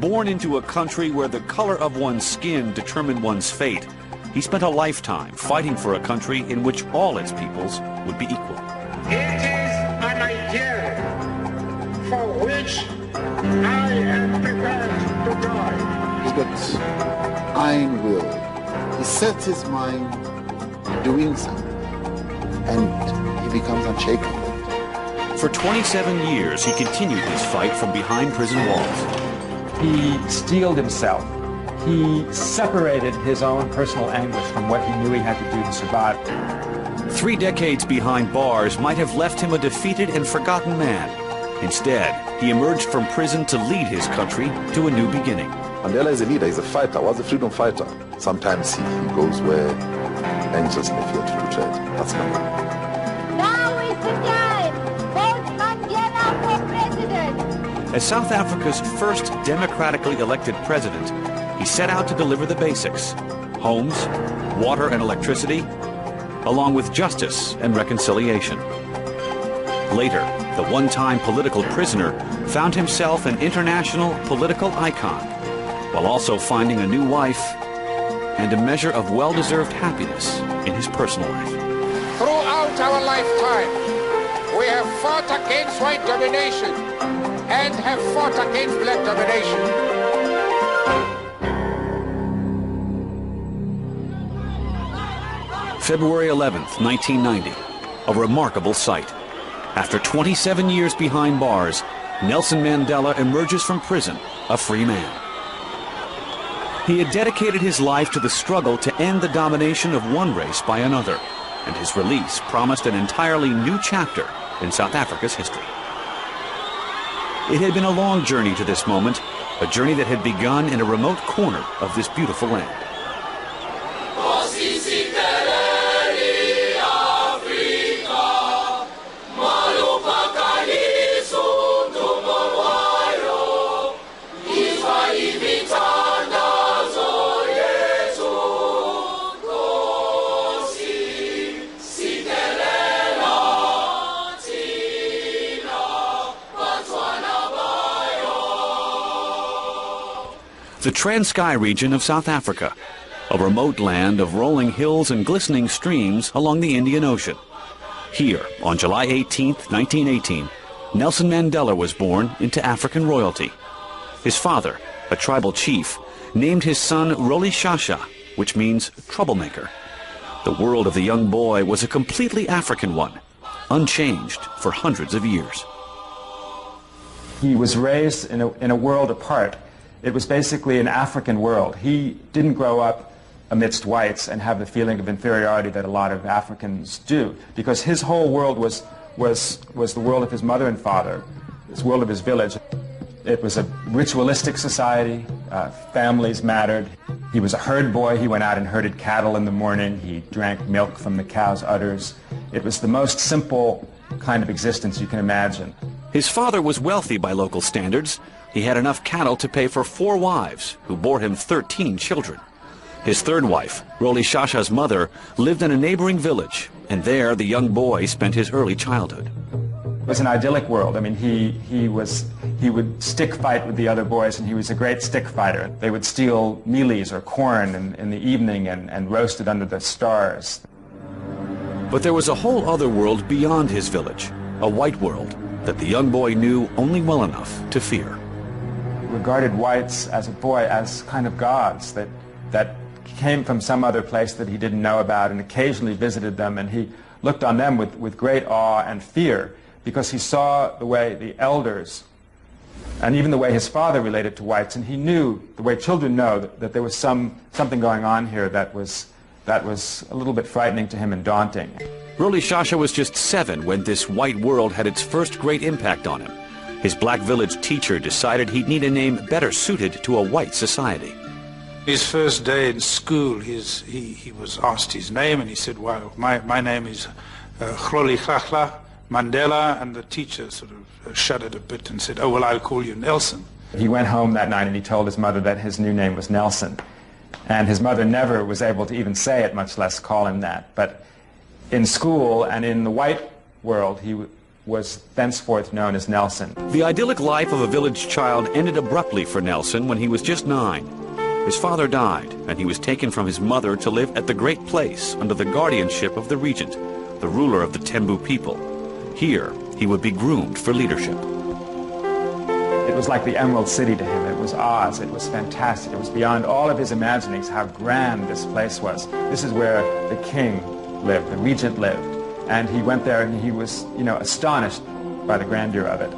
Born into a country where the color of one's skin determined one's fate, he spent a lifetime fighting for a country in which all its peoples would be equal. It is an ideal for which I am prepared to die. He's got iron will. He sets his mind doing something, and he becomes unshakable. For 27 years, he continued his fight from behind prison walls. He steeled himself. He separated his own personal anguish from what he knew he had to do to survive. 3 decades behind bars might have left him a defeated and forgotten man. Instead, he emerged from prison to lead his country to a new beginning. Mandela is a leader, he's a fighter, was a freedom fighter. Sometimes he goes where angels may fear to tread. That's Mandela. Now is the time. Vote Mandela for president. As South Africa's first democratically elected president, he set out to deliver the basics: homes, water and electricity, along with justice and reconciliation. Later, the one-time political prisoner found himself an international political icon, while also finding a new wife and a measure of well-deserved happiness in his personal life. Throughout our lifetime, we have fought against white domination and have fought against black domination. February 11th, 1990, a remarkable sight. After 27 years behind bars, Nelson Mandela emerges from prison, a free man. He had dedicated his life to the struggle to end the domination of one race by another, and his release promised an entirely new chapter in South Africa's history. It had been a long journey to this moment, a journey that had begun in a remote corner of this beautiful land. The Transkei region of South Africa, a remote land of rolling hills and glistening streams along the Indian Ocean. Here, on July 18, 1918, Nelson Mandela was born into African royalty. His father, a tribal chief, named his son Roli Shasha, which means troublemaker. The world of the young boy was a completely African one, unchanged for hundreds of years. He was raised in a world apart. It was basically an African world. He didn't grow up amidst whites and have the feeling of inferiority that a lot of Africans do, because his whole world was the world of his mother and father, this world of his village. It was a ritualistic society. Families mattered. He was a herd boy. He went out and herded cattle in the morning. He drank milk from the cow's udders. It was the most simple kind of existence you can imagine. His father was wealthy by local standards. He had enough cattle to pay for 4 wives, who bore him 13 children. His third wife, Roli Shasha's mother, lived in a neighboring village, and there the young boy spent his early childhood. It was an idyllic world. I mean, he would stick fight with the other boys, and he was a great stick fighter. They would steal mealies or corn in the evening and roast it under the stars. But there was a whole other world beyond his village, a white world that the young boy knew only well enough to fear. Regarded whites as a boy as kind of gods that came from some other place that he didn't know about, and occasionally visited them, and he looked on them with great awe and fear, because he saw the way the elders and even the way his father related to whites, and he knew, the way children know, that there was something going on here that was a little bit frightening to him and daunting. Roli Shasha was just 7 when this white world had its first great impact on him. His black village teacher decided he'd need a name better suited to a white society. His first day in school, he was asked his name, and he said, well, my name is Roli Shasha Mandela, and the teacher sort of shuddered a bit and said, oh, well, I'll call you Nelson. He went home that night and he told his mother that his new name was Nelson. And his mother never was able to even say it, much less call him that. But in school and in the white world, was thenceforth known as Nelson. The idyllic life of a village child ended abruptly for Nelson when he was just 9. His father died, and he was taken from his mother to live at the Great Place under the guardianship of the regent, the ruler of the Tembu people. Here, he would be groomed for leadership. It was like the Emerald City to him. It was Oz. It was fantastic. It was beyond all of his imaginings how grand this place was. This is where the king lived, the regent lived. And he went there and he was, astonished by the grandeur of it.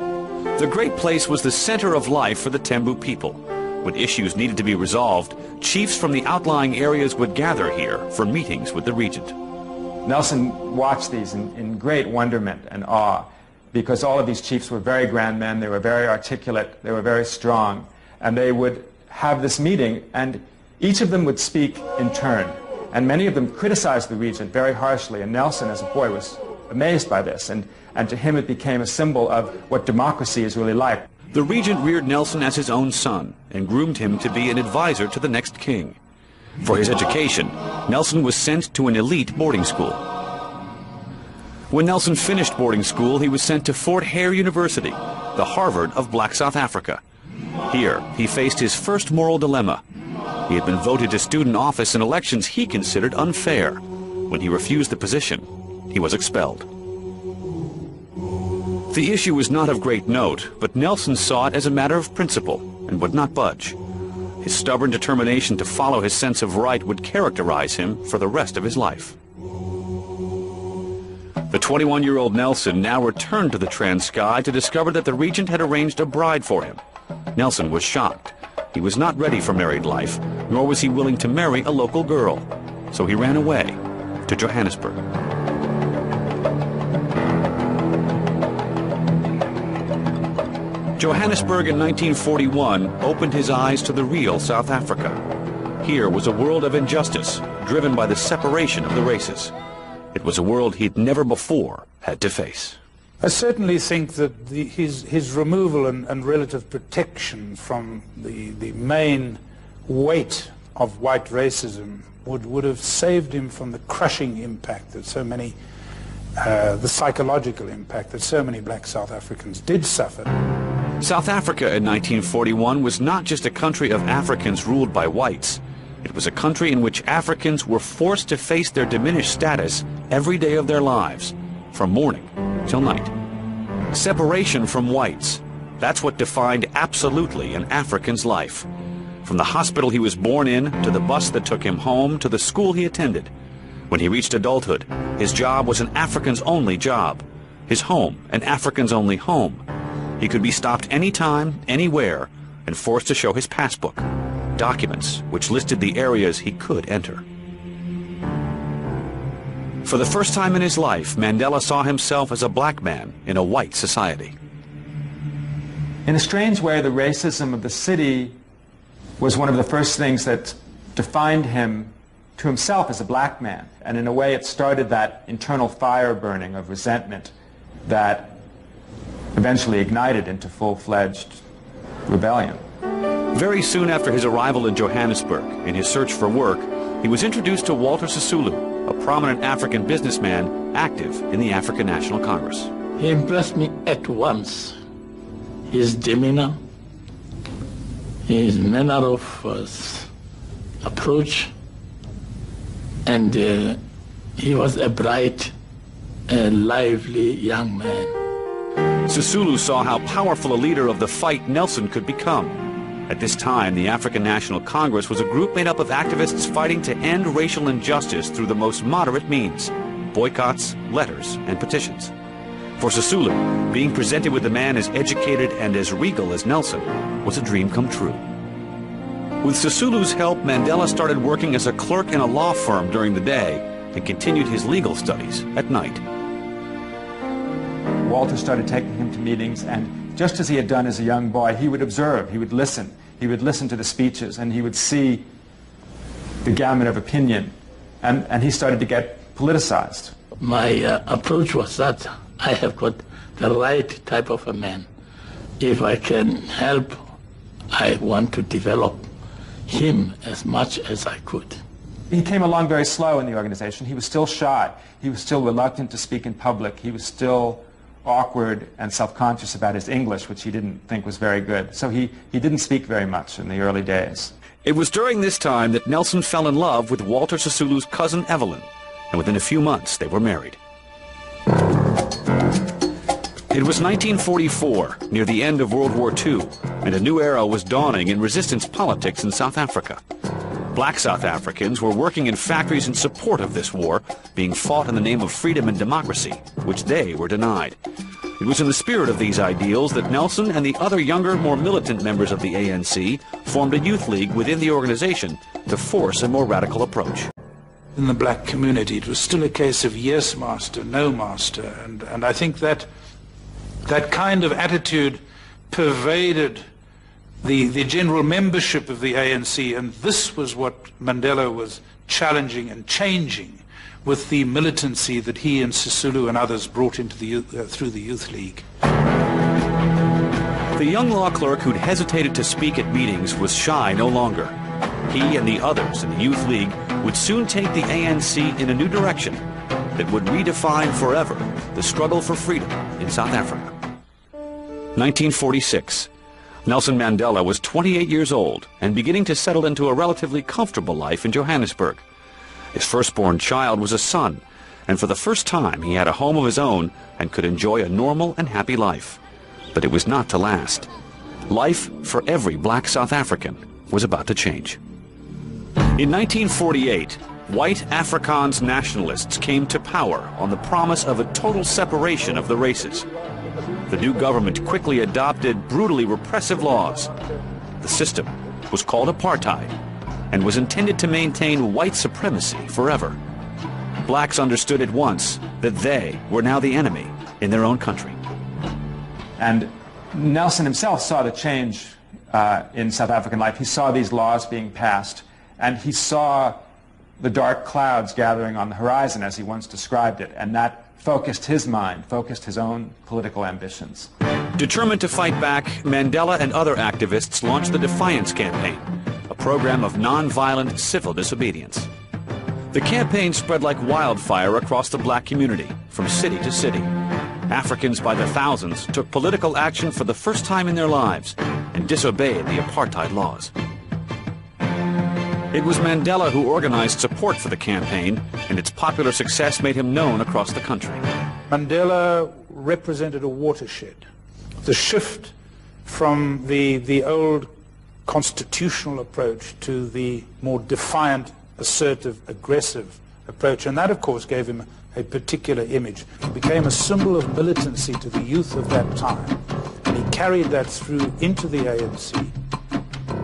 The Great Place was the center of life for the Tembu people. When issues needed to be resolved, chiefs from the outlying areas would gather here for meetings with the regent. Nelson watched these in great wonderment and awe, because all of these chiefs were very grand men, they were very articulate, they were very strong, and they would have this meeting, and each of them would speak in turn. And many of them criticized the regent very harshly, and Nelson, as a boy, was amazed by this, and to him it became a symbol of what democracy is really like. The regent reared Nelson as his own son and groomed him to be an advisor to the next king. For his education, Nelson was sent to an elite boarding school. When Nelson finished boarding school, he was sent to Fort Hare University, the Harvard of Black South Africa. Here, he faced his first moral dilemma. He had been voted to student office in elections he considered unfair. When he refused the position, he was expelled. The issue was not of great note, but Nelson saw it as a matter of principle and would not budge. His stubborn determination to follow his sense of right would characterize him for the rest of his life. The 21-year-old Nelson now returned to the Transkei to discover that the regent had arranged a bride for him. Nelson was shocked. He was not ready for married life, nor was he willing to marry a local girl. So he ran away to Johannesburg. Johannesburg in 1941 opened his eyes to the real South Africa. Here was a world of injustice, driven by the separation of the races. It was a world he'd never before had to face. I certainly think that his removal and relative protection from the main weight of white racism would have saved him from the crushing impact that so many, the psychological impact that so many black South Africans did suffer. South Africa in 1941 was not just a country of Africans ruled by whites. It was a country in which Africans were forced to face their diminished status every day of their lives, from morning till night. Separation from whites, that's what defined absolutely an African's life. From the hospital he was born in, to the bus that took him home, to the school he attended. When he reached adulthood, his job was an African's only job. His home, an African's only home. He could be stopped anytime, anywhere, and forced to show his passbook, documents which listed the areas he could enter. For the first time in his life, Mandela saw himself as a black man in a white society. In a strange way, the racism of the city was one of the first things that defined him to himself as a black man. And in a way, it started that internal fire burning of resentment that eventually ignited into full-fledged rebellion. Very soon after his arrival in Johannesburg, in his search for work, he was introduced to Walter Sisulu, a prominent African businessman active in the African National Congress. He impressed me at once. His demeanor, his manner of approach, and he was a bright, lively young man. Sisulu saw how powerful a leader of the fight Nelson could become. At this time, the African National Congress was a group made up of activists fighting to end racial injustice through the most moderate means: boycotts, letters, and petitions. For Sisulu, being presented with a man as educated and as regal as Nelson was a dream come true. With Sisulu's help, Mandela started working as a clerk in a law firm during the day and continued his legal studies at night. Walter started taking him to meetings, and just as he had done as a young boy, he would observe, he would listen to the speeches, and he would see the gamut of opinion, and he started to get politicized. My approach was that I have got the right type of a man. If I can help, I want to develop him as much as I could. He came along very slow in the organization. He was still shy. He was still reluctant to speak in public. He was still awkward and self-conscious about his English, which he didn't think was very good. So he didn't speak very much in the early days. It was during this time that Nelson fell in love with Walter Sisulu's cousin Evelyn, and within a few months they were married. It was 1944, near the end of World War II, and a new era was dawning in resistance politics in South Africa. Black South Africans were working in factories in support of this war, being fought in the name of freedom and democracy, which they were denied. It was in the spirit of these ideals that Nelson and the other younger, more militant members of the ANC formed a youth league within the organization to force a more radical approach. In the black community, it was still a case of yes, master, no, master, and I think that kind of attitude pervaded the general membership of the ANC, and this was what Mandela was challenging and changing with the militancy that he and Sisulu and others brought into the through the Youth League. The young law clerk who'd hesitated to speak at meetings was shy no longer. He and the others in the Youth League would soon take the ANC in a new direction that would redefine forever the struggle for freedom in South Africa. 1946. Nelson Mandela was 28 years old and beginning to settle into a relatively comfortable life in Johannesburg. His firstborn child was a son, and for the first time he had a home of his own and could enjoy a normal and happy life. But it was not to last. Life for every black South African was about to change. In 1948, white Afrikaans nationalists came to power on the promise of a total separation of the races. The new government quickly adopted brutally repressive laws. The system was called apartheid and was intended to maintain white supremacy forever. Blacks understood at once that they were now the enemy in their own country. And Nelson himself saw the change in South African life. He saw these laws being passed, and he saw the dark clouds gathering on the horizon, as he once described it, and that focused his mind, focused his own political ambitions. Determined to fight back, Mandela and other activists launched the Defiance Campaign, a program of non-violent civil disobedience. The campaign spread like wildfire across the black community, from city to city. Africans by the thousands took political action for the first time in their lives and disobeyed the apartheid laws. It was Mandela who organized support for the campaign, and its popular success made him known across the country. Mandela represented a watershed. The shift from the old constitutional approach to the more defiant, assertive, aggressive approach, and that of course gave him a particular image. He became a symbol of militancy to the youth of that time, and he carried that through into the ANC.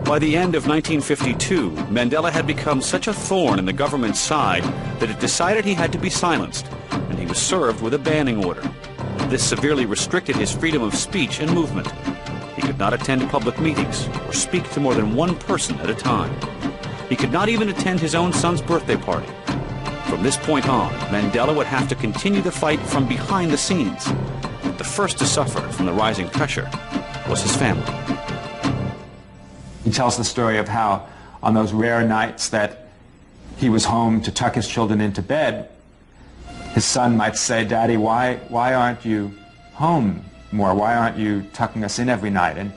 By the end of 1952, Mandela had become such a thorn in the government's side that it decided he had to be silenced, and he was served with a banning order. This severely restricted his freedom of speech and movement. He could not attend public meetings or speak to more than one person at a time. He could not even attend his own son's birthday party. From this point on, Mandela would have to continue the fight from behind the scenes. But the first to suffer from the rising pressure was his family. He tells the story of how on those rare nights that he was home to tuck his children into bed, his son might say, "Daddy, why aren't you home more? Why aren't you tucking us in every night?" And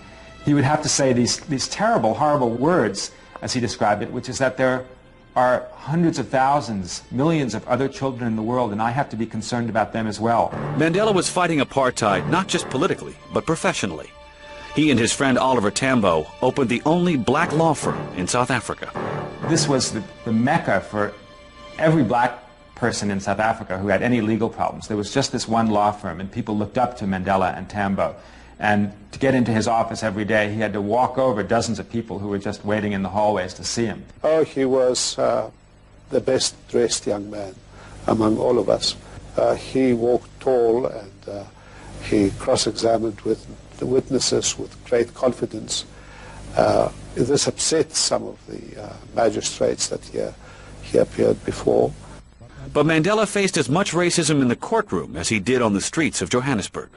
he would have to say these terrible, horrible words, as he described it, which is that there are hundreds of thousands, millions of other children in the world, and I have to be concerned about them as well. Mandela was fighting apartheid not just politically, but professionally. He and his friend Oliver Tambo opened the only black law firm in South Africa. This was the mecca for every black person in South Africa who had any legal problems. There was just this one law firm, and people looked up to Mandela and Tambo. And to get into his office every day, he had to walk over dozens of people who were just waiting in the hallways to see him. Oh, he was the best-dressed young man among all of us. He walked tall, and he cross-examined with the witnesses with great confidence. This upset some of the magistrates that he appeared before. But Mandela faced as much racism in the courtroom as he did on the streets of Johannesburg.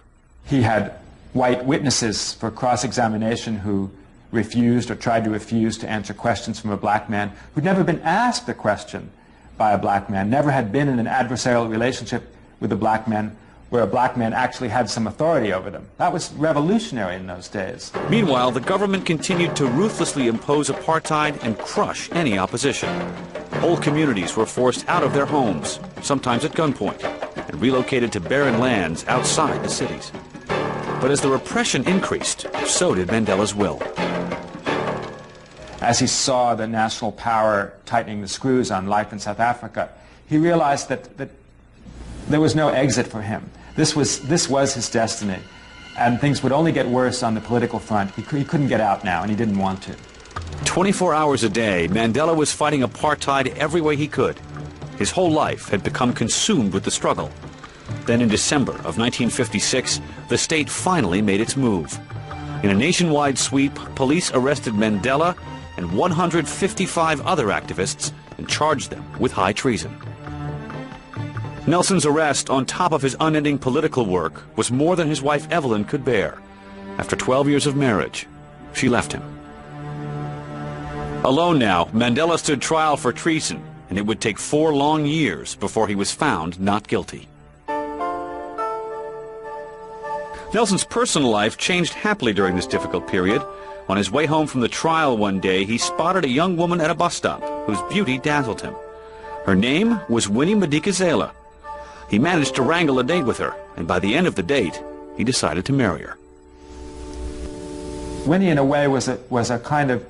He had white witnesses for cross-examination who refused or tried to refuse to answer questions from a black man who'd never been asked a question by a black man, never had been in an adversarial relationship with a black man, where a black man actually had some authority over them. That was revolutionary in those days. Meanwhile, the government continued to ruthlessly impose apartheid and crush any opposition. Whole communities were forced out of their homes, sometimes at gunpoint, and relocated to barren lands outside the cities. But as the repression increased, so did Mandela's will. As he saw the national power tightening the screws on life in South Africa, he realized that there was no exit for him. This was his destiny, and things would only get worse on the political front. He couldn't get out now, and he didn't want to. 24 hours a day, Mandela was fighting apartheid every way he could. His whole life had become consumed with the struggle. Then in December of 1956, the state finally made its move. In a nationwide sweep, police arrested Mandela and 155 other activists and charged them with high treason. Nelson's arrest, on top of his unending political work, was more than his wife Evelyn could bear. After 12 years of marriage, she left him. Alone now, Mandela stood trial for treason, and it would take 4 long years before he was found not guilty. Nelson's personal life changed happily during this difficult period. On his way home from the trial one day, he spotted a young woman at a bus stop whose beauty dazzled him. Her name was Winnie Madikizela. He managed to wrangle a date with her, and by the end of the date, he decided to marry her. Winnie, in a way, was a kind of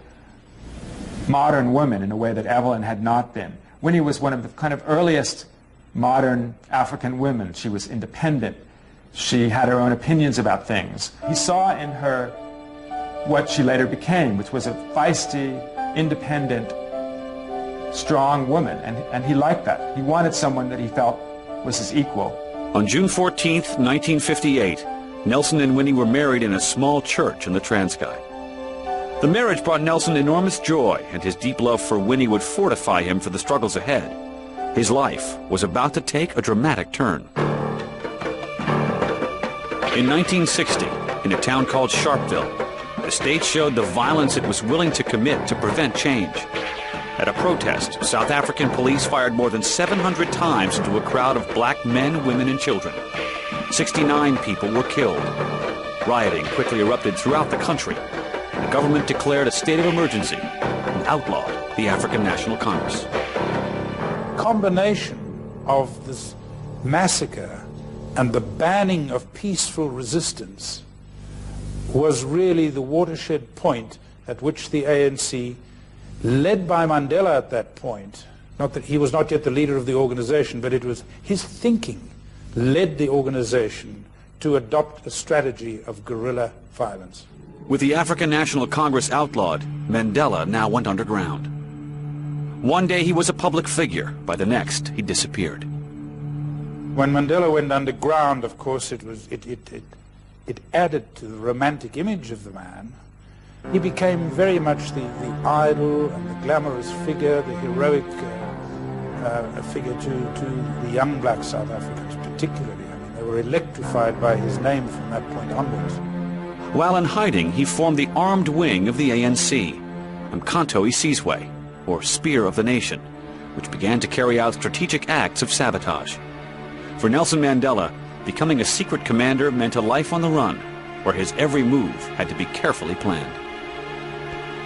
modern woman in a way that Evelyn had not been. Winnie was one of the kind of earliest modern African women. She was independent. She had her own opinions about things. He saw in her what she later became, which was a feisty, independent, strong woman, and he liked that. He wanted someone that he felt was his equal. On June 14th, 1958, Nelson and Winnie were married in a small church in the Transkei. The marriage brought Nelson enormous joy, and his deep love for Winnie would fortify him for the struggles ahead. His life was about to take a dramatic turn. In 1960, in a town called Sharpeville, the state showed the violence it was willing to commit to prevent change. At a protest, South African police fired more than 700 times into a crowd of black men, women, and children. 69 people were killed. Rioting quickly erupted throughout the country. The government declared a state of emergency and outlawed the African National Congress. Combination of this massacre and the banning of peaceful resistance was really the watershed point at which the ANC, led by Mandela at that point, not that he was not yet the leader of the organization, but it was his thinking led the organization to adopt a strategy of guerrilla violence. With the African National Congress outlawed, Mandela now went underground. One day he was a public figure, by the next he disappeared. When Mandela went underground, of course, it added to the romantic image of the man. He became very much the idol and the glamorous figure, the heroic figure to the young black South Africans particularly. I mean, they were electrified by his name from that point onwards. While in hiding, he formed the armed wing of the ANC, Mkhonto iSizwe, or Spear of the Nation, which began to carry out strategic acts of sabotage. For Nelson Mandela, becoming a secret commander meant a life on the run, where his every move had to be carefully planned.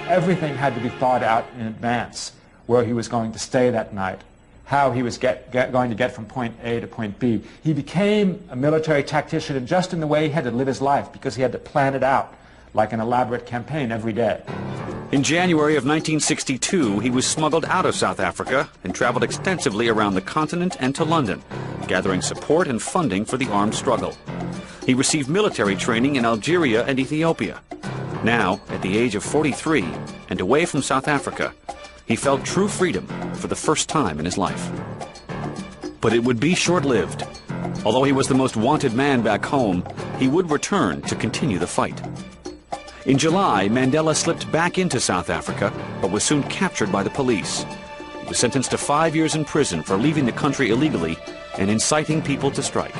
Everything had to be thought out in advance, where he was going to stay that night, how he was going to get from point A to point B. He became a military tactician just in the way he had to live his life, because he had to plan it out like an elaborate campaign every day. In January of 1962, he was smuggled out of South Africa and traveled extensively around the continent and to London, gathering support and funding for the armed struggle. He received military training in Algeria and Ethiopia. Now, at the age of 43 and away from South Africa, he felt true freedom for the first time in his life. But it would be short-lived. Although he was the most wanted man back home, he would return to continue the fight. In July, Mandela slipped back into South Africa, but was soon captured by the police. He was sentenced to 5 years in prison for leaving the country illegally and inciting people to strike.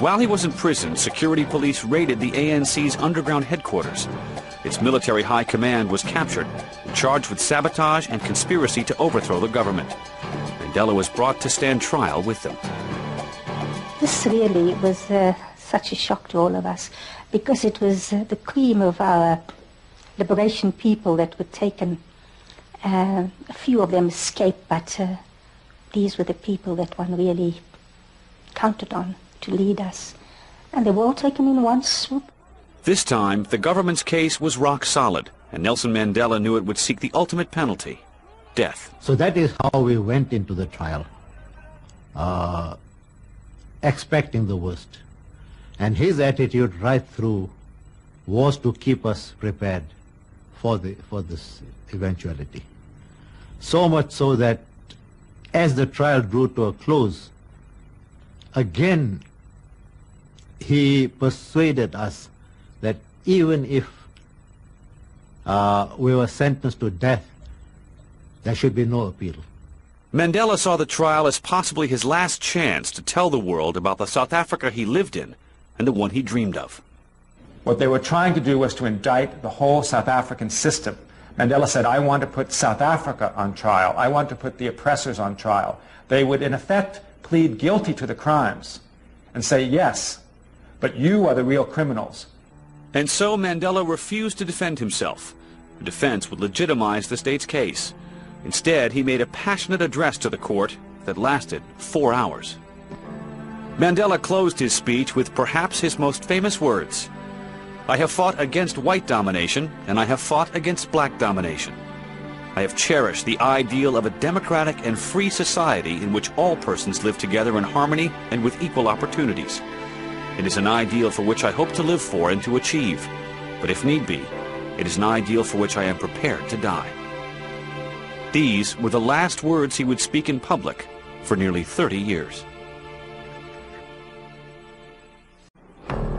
While he was in prison, security police raided the ANC's underground headquarters. Its military high command was captured and charged with sabotage and conspiracy to overthrow the government. Mandela was brought to stand trial with them. This really was such a shock to all of us, because it was the cream of our liberation people that were taken. A few of them escaped, but these were the people that one really counted on to lead us. And they were all taken in one swoop. This time, the government's case was rock solid, and Nelson Mandela knew it would seek the ultimate penalty, death. So that is how we went into the trial, expecting the worst. And his attitude right through was to keep us prepared for this eventuality. So much so that as the trial drew to a close, again he persuaded us that even if we were sentenced to death, there should be no appeal. Mandela saw the trial as possibly his last chance to tell the world about the South Africa he lived in and the one he dreamed of. What they were trying to do was to indict the whole South African system. Mandela said, I want to put South Africa on trial. I want to put the oppressors on trial. They would, in effect, plead guilty to the crimes and say, yes, but you are the real criminals. And so Mandela refused to defend himself. The defense would legitimize the state's case. Instead, he made a passionate address to the court that lasted 4 hours. Mandela closed his speech with perhaps his most famous words: I have fought against white domination, and I have fought against black domination. I have cherished the ideal of a democratic and free society in which all persons live together in harmony and with equal opportunities. It is an ideal for which I hope to live for and to achieve, but if need be, it is an ideal for which I am prepared to die. These were the last words he would speak in public for nearly 30 years.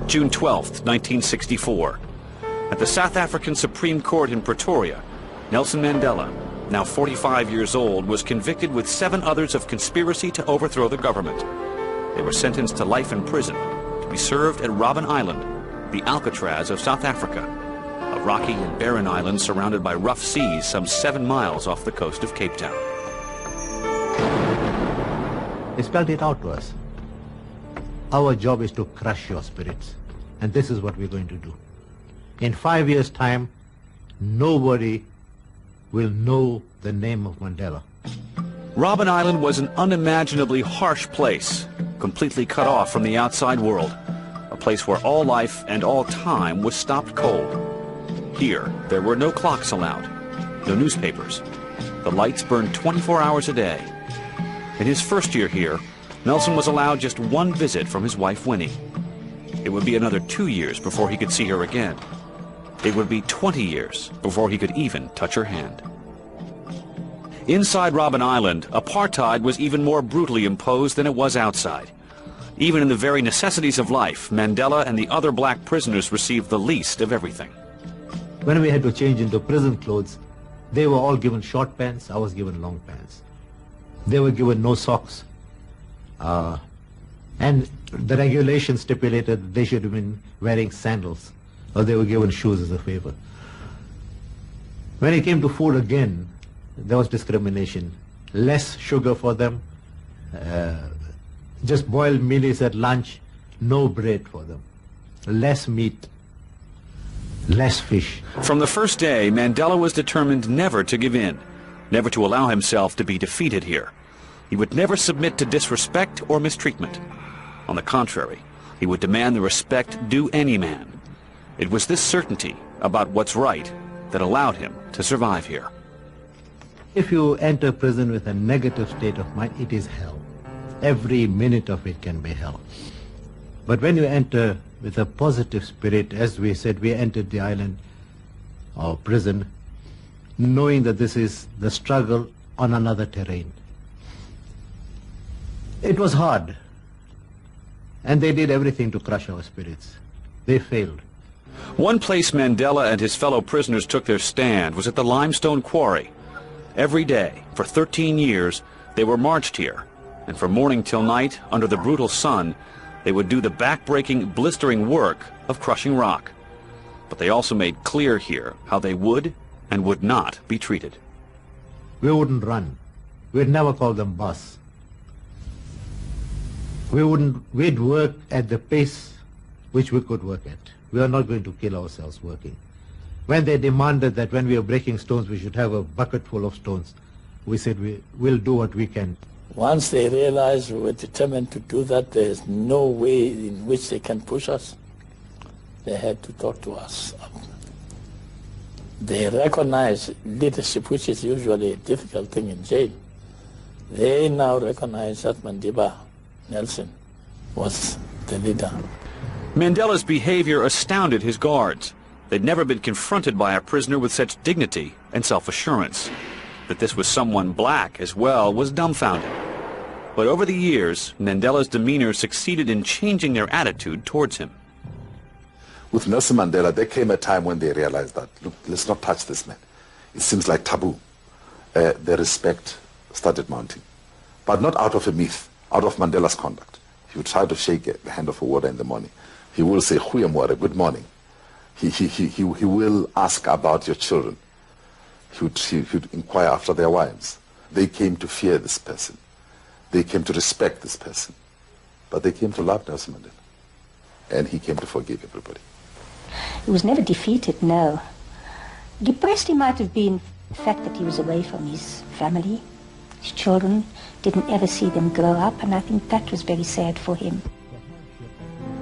June 12, 1964. At the South African Supreme Court in Pretoria, Nelson Mandela, now 45 years old, was convicted with 7 others of conspiracy to overthrow the government. They were sentenced to life in prison, to be served at Robben Island, the Alcatraz of South Africa, a rocky and barren island surrounded by rough seas some 7 miles off the coast of Cape Town. They spelled it out to us. Our job is to crush your spirits, and this is what we're going to do. In 5 years' time, nobody will know the name of Mandela. Robben Island was an unimaginably harsh place, completely cut off from the outside world, a place where all life and all time was stopped cold. Here, there were no clocks allowed, no newspapers. The lights burned 24 hours a day. In his first year here, Nelson was allowed just 1 visit from his wife, Winnie. It would be another 2 years before he could see her again. It would be 20 years before he could even touch her hand. Inside Robben Island, apartheid was even more brutally imposed than it was outside. Even in the very necessities of life, Mandela and the other black prisoners received the least of everything. When we had to change into prison clothes, they were all given short pants, I was given long pants. They were given no socks. And the regulations stipulated they should have been wearing sandals, or they were given shoes as a favor. When it came to food again, there was discrimination. Less sugar for them, just boiled mealies at lunch, no bread for them. Less meat, less fish. From the first day, Mandela was determined never to give in, never to allow himself to be defeated here. He would never submit to disrespect or mistreatment. On the contrary, he would demand the respect due any man. It was this certainty about what's right that allowed him to survive here. If you enter prison with a negative state of mind, it is hell. Every minute of it can be hell. But when you enter with a positive spirit, as we said, we entered the island or prison, knowing that this is the struggle on another terrain. It was hard, and they did everything to crush our spirits. They failed. One place Mandela and his fellow prisoners took their stand was at the limestone quarry. Every day, for 13 years, they were marched here, and from morning till night, under the brutal sun, they would do the back-breaking, blistering work of crushing rock. But they also made clear here how they would and would not be treated. We wouldn't run. We'd never call them boss. we'd work at the pace which we could work at. We are not going to kill ourselves working. When they demanded that when we are breaking stones, we should have a bucket full of stones, we said we'll do what we can. Once they realized we were determined to do that, there's no way in which they can push us. They had to talk to us. They recognize leadership, which is usually a difficult thing in jail. They now recognize that Madiba Nelson was the leader. Mandela's behavior astounded his guards. They'd never been confronted by a prisoner with such dignity and self-assurance. That this was someone black as well was dumbfounding. But over the years, Mandela's demeanor succeeded in changing their attitude towards him. With Nelson Mandela, there came a time when they realized that, look, let's not touch this man. It seems like taboo. The respect started mounting. But not out of a myth, out of Mandela's conduct. He would try to shake the hand of a warder in the morning. He will say, "Goeiemorgen, good morning." He will ask about your children. He would inquire after their wives. They came to fear this person. They came to respect this person. But they came to love Nelson Mandela. And he came to forgive everybody. He was never defeated, no. Depressed he might have been the fact that he was away from his family, his children, didn't ever see them grow up, and I think that was very sad for him.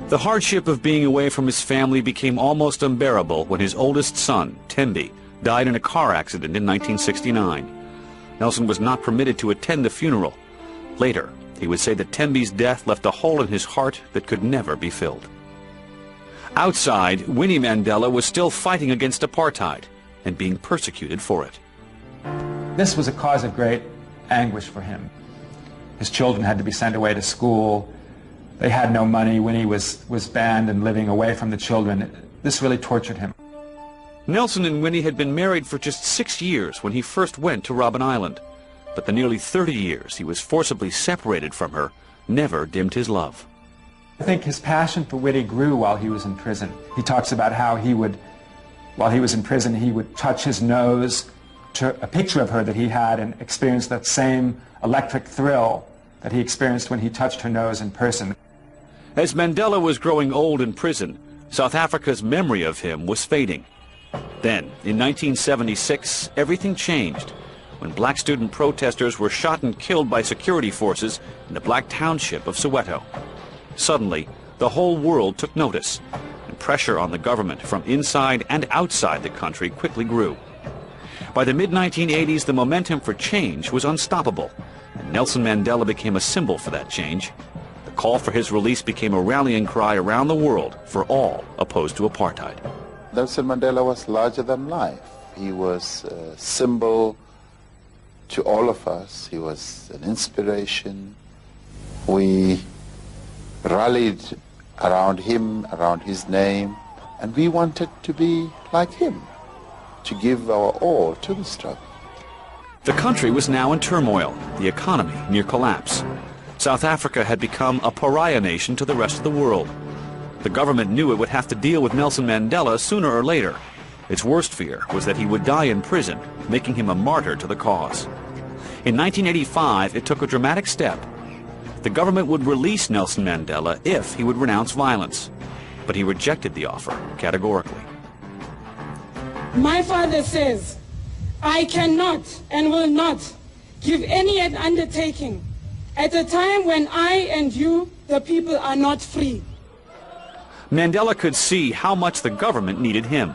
The hardship of being away from his family became almost unbearable when his oldest son, Thembi, died in a car accident in 1969. Nelson was not permitted to attend the funeral. Later, he would say that Thembi's death left a hole in his heart that could never be filled. Outside, Winnie Mandela was still fighting against apartheid and being persecuted for it. This was a cause of great anguish for him. His children had to be sent away to school. They had no money. Winnie was banned and living away from the children. This really tortured him. Nelson and Winnie had been married for just 6 years when he first went to Robben Island. But the nearly 30 years he was forcibly separated from her never dimmed his love. I think his passion for Winnie grew while he was in prison. He talks about how he would, while he was in prison, he would touch his nose to a picture of her that he had and experience that same electric thrill that he experienced when he touched her nose in person. As Mandela was growing old in prison, South Africa's memory of him was fading. Then, in 1976, everything changed when black student protesters were shot and killed by security forces in the black township of Soweto. Suddenly, the whole world took notice, and pressure on the government from inside and outside the country quickly grew. By the mid-1980s, the momentum for change was unstoppable, and Nelson Mandela became a symbol for that change. The call for his release became a rallying cry around the world for all opposed to apartheid. Nelson Mandela was larger than life. He was a symbol to all of us. He was an inspiration. We rallied around him, around his name, and we wanted to be like him, to give our all to the struggle. The country was now in turmoil, the economy near collapse. South Africa had become a pariah nation to the rest of the world. The government knew it would have to deal with Nelson Mandela sooner or later. Its worst fear was that he would die in prison, making him a martyr to the cause. In 1985, it took a dramatic step. The government would release Nelson Mandela if he would renounce violence, but he rejected the offer categorically. My father says, I cannot and will not give any undertaking at a time when I and you, the people, are not free. Mandela could see how much the government needed him.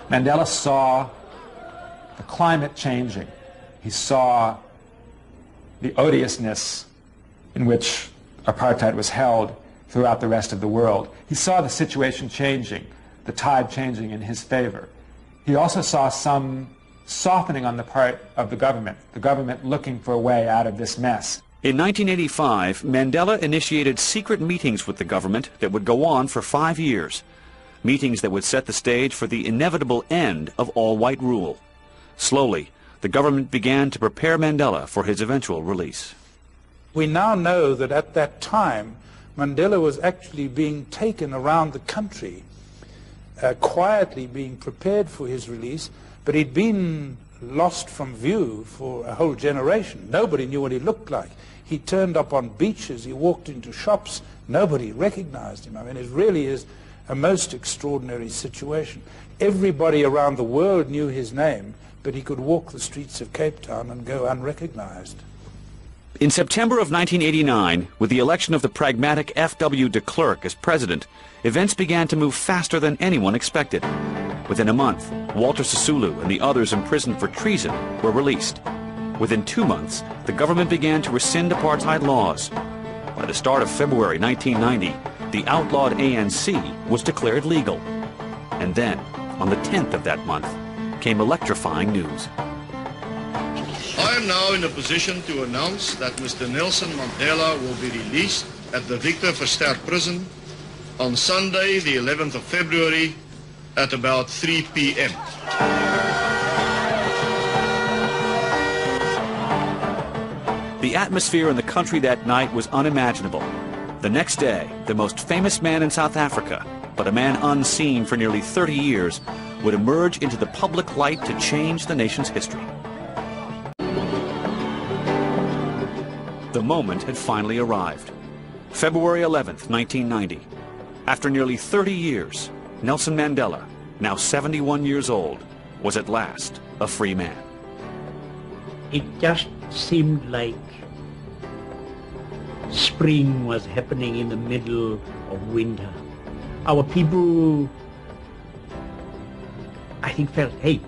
Mandela saw the climate changing. He saw the odiousness in which apartheid was held throughout the rest of the world. He saw the situation changing, the tide changing in his favor. He also saw some softening on the part of the government looking for a way out of this mess. In 1985, Mandela initiated secret meetings with the government that would go on for 5 years. Meetings that would set the stage for the inevitable end of all-white rule. Slowly, the government began to prepare Mandela for his eventual release. We now know that at that time, Mandela was actually being taken around the country, quietly being prepared for his release, but he'd been lost from view for a whole generation. Nobody knew what he looked like. He turned up on beaches, he walked into shops, nobody recognized him. I mean, it really is a most extraordinary situation. Everybody around the world knew his name, but he could walk the streets of Cape Town and go unrecognized. In September of 1989, with the election of the pragmatic F.W. de Klerk as president, events began to move faster than anyone expected. Within a month, Walter Sisulu and the others imprisoned for treason were released. Within 2 months, the government began to rescind apartheid laws. By the start of February 1990, the outlawed ANC was declared legal. And then, on the 10th of that month, came electrifying news. I am now in a position to announce that Mr. Nelson Mandela will be released at the Victor Verster prison on Sunday, the 11th of February, at about 3 p.m. The atmosphere in the country that night was unimaginable. The next day, the most famous man in South Africa, but a man unseen for nearly 30 years, would emerge into the public light to change the nation's history. The moment had finally arrived. February 11th, 1990. After nearly 30 years, Nelson Mandela, now 71 years old, was at last a free man. It just seemed like spring was happening in the middle of winter. Our people, I think, felt, hey,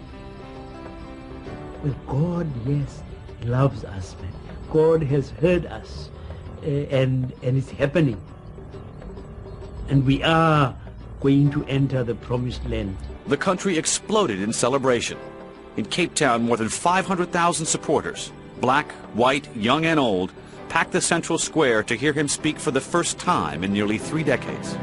well, God, yes, loves us, man. God has heard us, and it's happening. And we are going to enter the promised land. The country exploded in celebration. In Cape Town, more than 500,000 supporters, black, white, young and old, packed the central square to hear him speak for the first time in nearly 3 decades.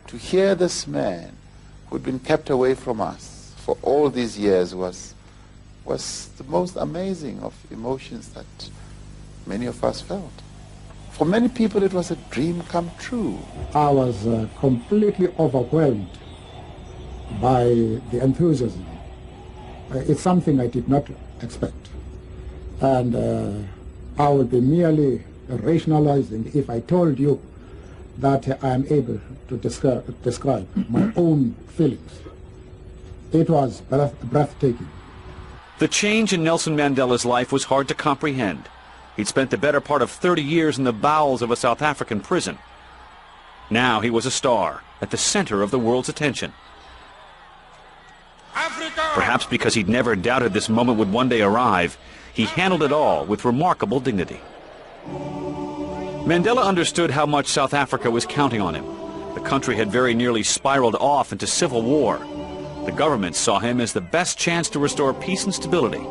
To hear this man who'd been kept away from us for all these years was the most amazing of emotions that many of us felt. For many people, it was a dream come true. I was completely overwhelmed by the enthusiasm. It's something I did not expect. And I would be merely rationalizing if I told you that I am able to describe my own feelings. It was breathtaking. The change in Nelson Mandela's life was hard to comprehend. He'd spent the better part of 30 years in the bowels of a South African prison. Now he was a star, at the center of the world's attention. Perhaps because he'd never doubted this moment would one day arrive, he handled it all with remarkable dignity. Mandela understood how much South Africa was counting on him. The country had very nearly spiraled off into civil war. The government saw him as the best chance to restore peace and stability.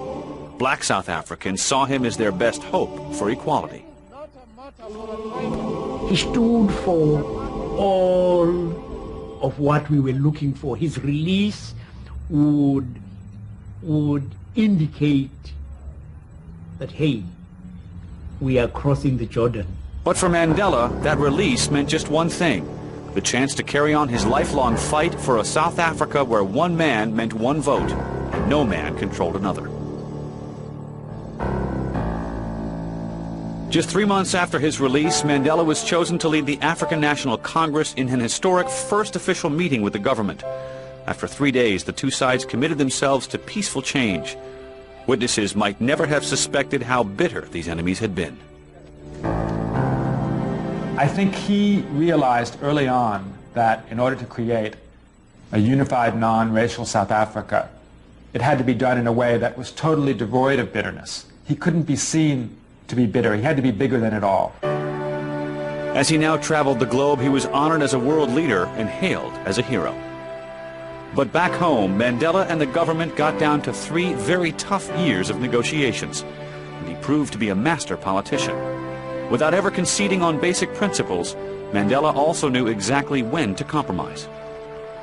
Black South Africans saw him as their best hope for equality. He stood for all of what we were looking for. His release would indicate that, hey, we are crossing the Jordan. But for Mandela, that release meant just one thing: the chance to carry on his lifelong fight for a South Africa where one man meant one vote and no man controlled another. Just 3 months after his release, Mandela was chosen to lead the African National Congress in an historic first official meeting with the government. After 3 days, the two sides committed themselves to peaceful change. Witnesses might never have suspected how bitter these enemies had been. I think he realized early on that in order to create a unified, non-racial South Africa, it had to be done in a way that was totally devoid of bitterness. He couldn't be seen to be bitter. He had to be bigger than it all. As he now traveled the globe, he was honored as a world leader and hailed as a hero. But back home, Mandela and the government got down to 3 very tough years of negotiations, and he proved to be a master politician. Without ever conceding on basic principles, Mandela also knew exactly when to compromise.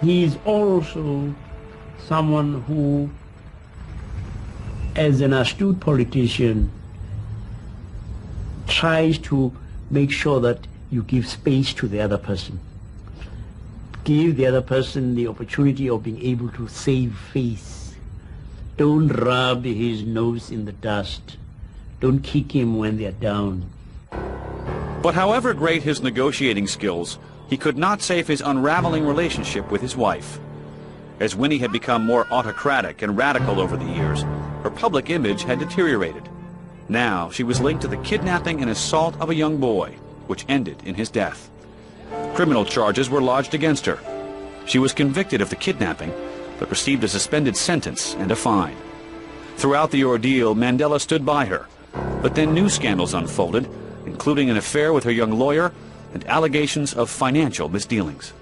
He is also someone who, as an astute politician, tries to make sure that you give space to the other person. Give the other person the opportunity of being able to save face. Don't rub his nose in the dust. Don't kick him when they're down. But however great his negotiating skills, he could not save his unraveling relationship with his wife. As Winnie had become more autocratic and radical over the years, her public image had deteriorated. Now she was linked to the kidnapping and assault of a young boy, which ended in his death. Criminal charges were lodged against her. She was convicted of the kidnapping, but received a suspended sentence and a fine. Throughout the ordeal, Mandela stood by her, but then new scandals unfolded, including an affair with her young lawyer and allegations of financial misdealings.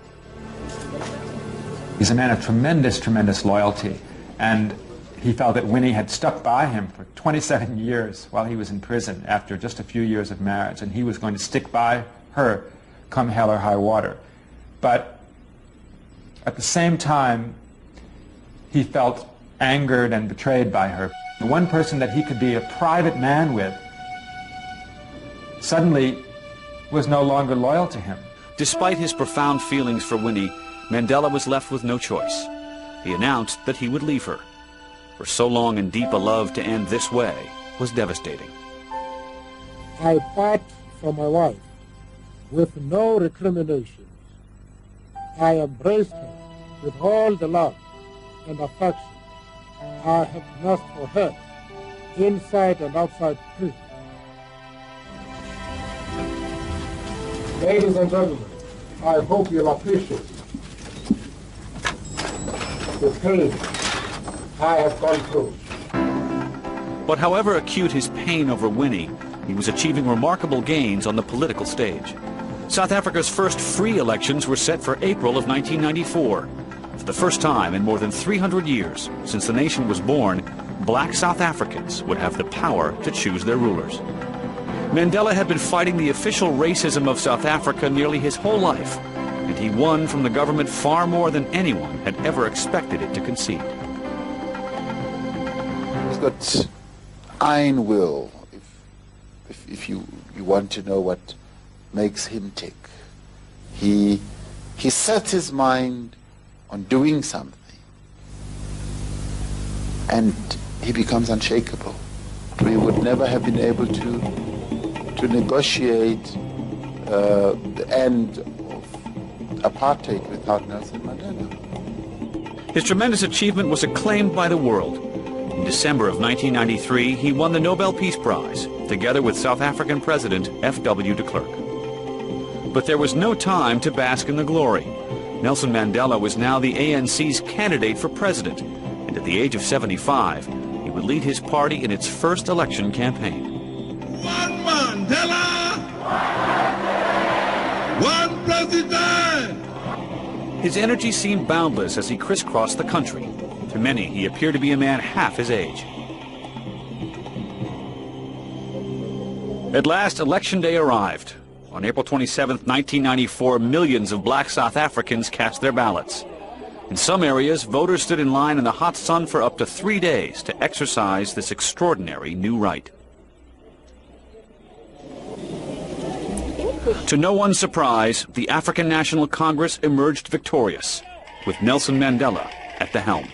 He's a man of tremendous, tremendous loyalty, and he felt that Winnie had stuck by him for 27 years while he was in prison after just a few years of marriage, and he was going to stick by her come hell or high water. But at the same time, he felt angered and betrayed by her. The one person that he could be a private man with suddenly was no longer loyal to him. Despite his profound feelings for Winnie, Mandela was left with no choice. He announced that he would leave her. For so long and deep a love to end this way was devastating. I part from my wife with no recriminations. I embraced her with all the love and affection I have nursed for her, inside and outside prison. Ladies and gentlemen, I hope you'll appreciate the pain I have gone through. But however acute his pain over Winnie, he was achieving remarkable gains on the political stage. South Africa's first free elections were set for April of 1994. For the first time in more than 300 years since the nation was born, black South Africans would have the power to choose their rulers. Mandela had been fighting the official racism of South Africa nearly his whole life, and he won from the government far more than anyone had ever expected it to concede. He's got iron will, if you want to know what makes him tick. He sets his mind on doing something, and he becomes unshakable. We would never have been able to negotiate the end of apartheid without Nelson Mandela. His tremendous achievement was acclaimed by the world. In December of 1993, he won the Nobel Peace Prize, together with South African President F.W. de Klerk. But there was no time to bask in the glory. Nelson Mandela was now the ANC's candidate for president, and at the age of 75, he would lead his party in its first election campaign. One Mandela! One president! His energy seemed boundless as he crisscrossed the country. To many, he appeared to be a man half his age. At last, Election Day arrived. On April 27, 1994, millions of black South Africans cast their ballots. In some areas, voters stood in line in the hot sun for up to 3 days to exercise this extraordinary new right. To no one's surprise, the African National Congress emerged victorious, with Nelson Mandela at the helm.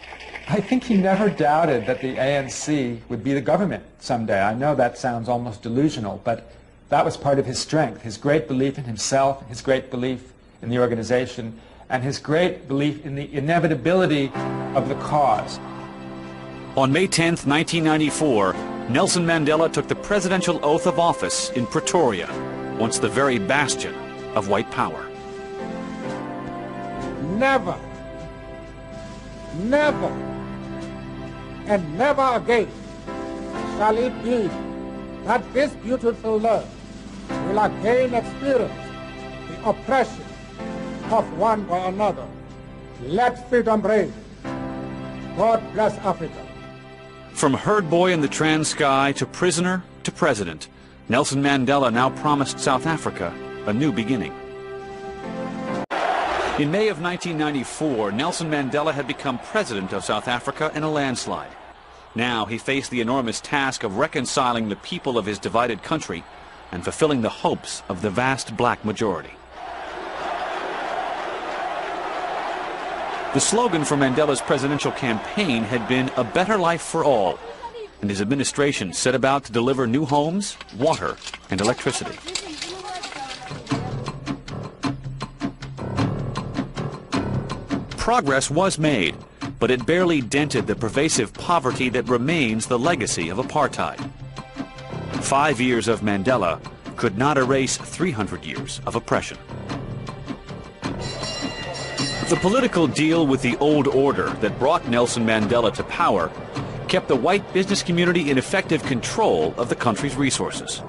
I think he never doubted that the ANC would be the government someday. I know that sounds almost delusional, but that was part of his strength, his great belief in himself, his great belief in the organization, and his great belief in the inevitability of the cause. On May 10, 1994, Nelson Mandela took the presidential oath of office in Pretoria, once the very bastion of white power. Never, never, and never again shall it be that this beautiful land will again experience the oppression of one by another. Let freedom reign. God bless Africa. From herd boy in the Transkei to prisoner to president, Nelson Mandela now promised South Africa a new beginning. In May of 1994, Nelson Mandela had become president of South Africa in a landslide. Now he faced the enormous task of reconciling the people of his divided country and fulfilling the hopes of the vast black majority. The slogan for Mandela's presidential campaign had been "A better life for all," and his administration set about to deliver new homes, water, and electricity. Progress was made, but it barely dented the pervasive poverty that remains the legacy of apartheid. 5 years of Mandela could not erase 300 years of oppression. The political deal with the old order that brought Nelson Mandela to power kept the white business community in effective control of the country's resources.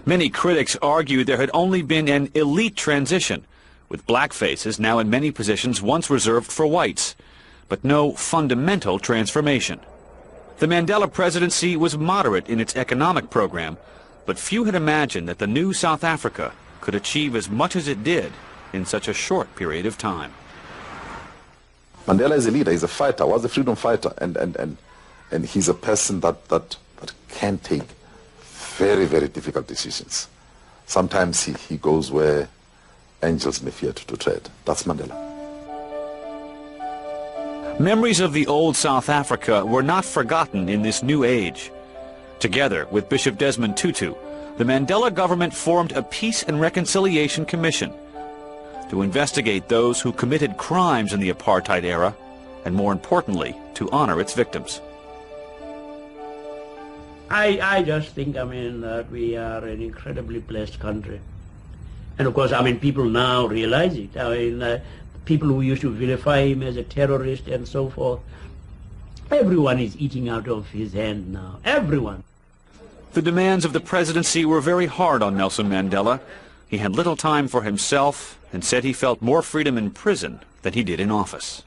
Many critics argued there had only been an elite transition, with black faces now in many positions once reserved for whites, but no fundamental transformation. The Mandela presidency was moderate in its economic program, but few had imagined that the new South Africa could achieve as much as it did in such a short period of time. Mandela is a leader, he's a fighter, was a freedom fighter, and he's a person that can take very, very difficult decisions. Sometimes he goes where angels may fear to tread. That's Mandela. Memories of the old South Africa were not forgotten in this new age. Together with Bishop Desmond Tutu, the Mandela government formed a Peace and Reconciliation Commission to investigate those who committed crimes in the apartheid era, and more importantly, to honor its victims. I just think, that we are an incredibly blessed country. And of course, people now realize it. People who used to vilify him as a terrorist and so forth, everyone is eating out of his hand now. Everyone. The demands of the presidency were very hard on Nelson Mandela. He had little time for himself and said he felt more freedom in prison than he did in office.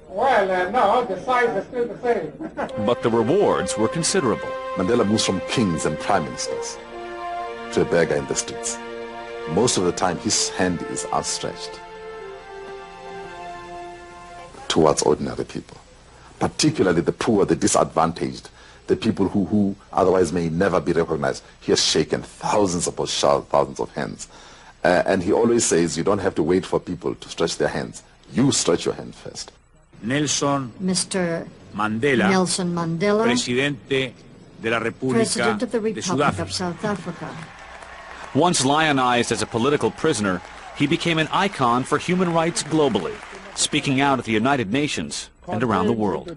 Well, no, the size is still the same. But the rewards were considerable. Mandela moves from kings and prime ministers to a beggar in the streets. Most of the time, his hand is outstretched towards ordinary people, particularly the poor, the disadvantaged, the people who otherwise may never be recognized. He has shaken thousands of hands. And he always says, you don't have to wait for people to stretch their hands. You stretch your hand first. Mr. Nelson Mandela, President of the Republic of South Africa. Once lionized as a political prisoner, he became an icon for human rights globally, speaking out at the United Nations and around the world.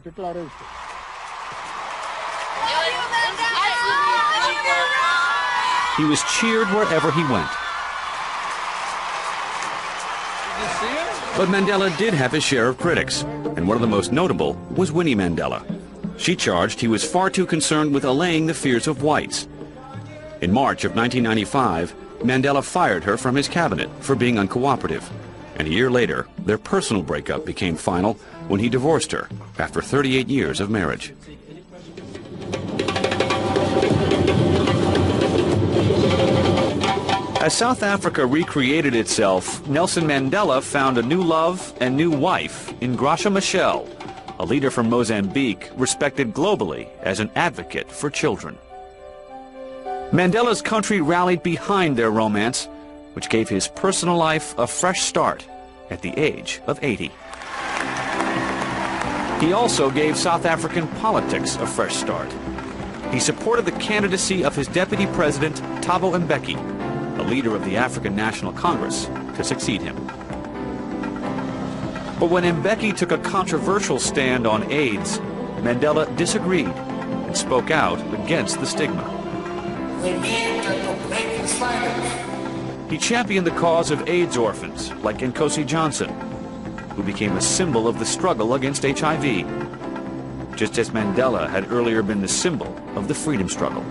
He was cheered wherever he went. But Mandela did have his share of critics, and one of the most notable was Winnie Mandela. She charged he was far too concerned with allaying the fears of whites. In March of 1995, Mandela fired her from his cabinet for being uncooperative, and a year later, their personal breakup became final when he divorced her after 38 years of marriage. As South Africa recreated itself, Nelson Mandela found a new love and new wife in Graça Machel, a leader from Mozambique respected globally as an advocate for children. Mandela's country rallied behind their romance, which gave his personal life a fresh start at the age of 80. He also gave South African politics a fresh start. He supported the candidacy of his deputy president, Thabo Mbeki, a leader of the African National Congress, to succeed him. But when Mbeki took a controversial stand on AIDS, Mandela disagreed and spoke out against the stigma. We need to break this silence. He championed the cause of AIDS orphans, like Nkosi Johnson, who became a symbol of the struggle against HIV, just as Mandela had earlier been the symbol of the freedom struggle.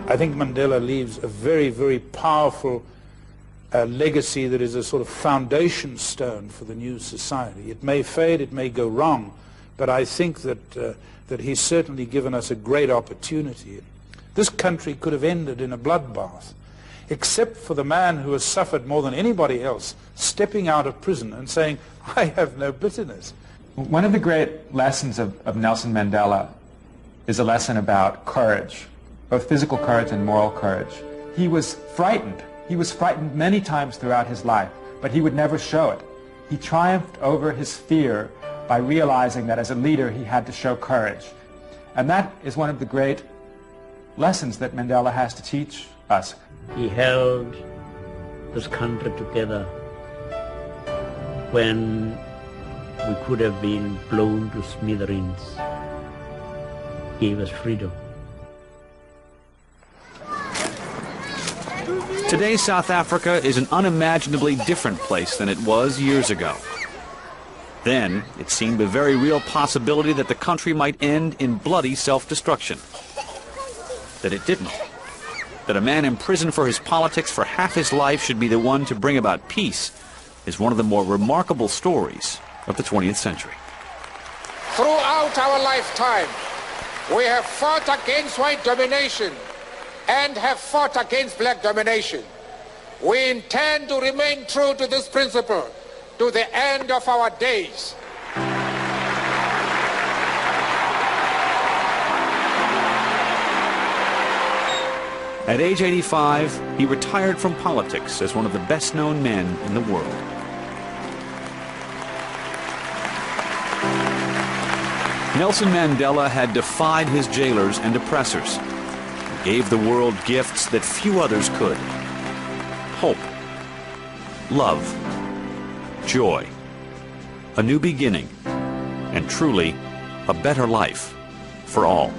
I think Mandela leaves a very, very powerful legacy that is a sort of foundation stone for the new society. It may fade, it may go wrong, but I think that he's certainly given us a great opportunity. This country could have ended in a bloodbath, except for the man who has suffered more than anybody else, stepping out of prison and saying, I have no bitterness. One of the great lessons of Nelson Mandela is a lesson about courage, both physical courage and moral courage. He was frightened. He was frightened many times throughout his life, but he would never show it. He triumphed over his fear by realizing that as a leader he had to show courage. And that is one of the great lessons that Mandela has to teach us. He held this country together when we could have been blown to smithereens. He gave us freedom. Today, South Africa is an unimaginably different place than it was years ago. Then, it seemed a very real possibility that the country might end in bloody self-destruction. That it didn't. That a man imprisoned for his politics for half his life should be the one to bring about peace is one of the more remarkable stories of the 20th century. Throughout our lifetime, we have fought against white domination and have fought against black domination. We intend to remain true to this principle to the end of our days. At age 85, he retired from politics as one of the best-known men in the world. Nelson Mandela had defied his jailers and oppressors. He gave the world gifts that few others could. Hope, love, joy, a new beginning, and truly a better life for all.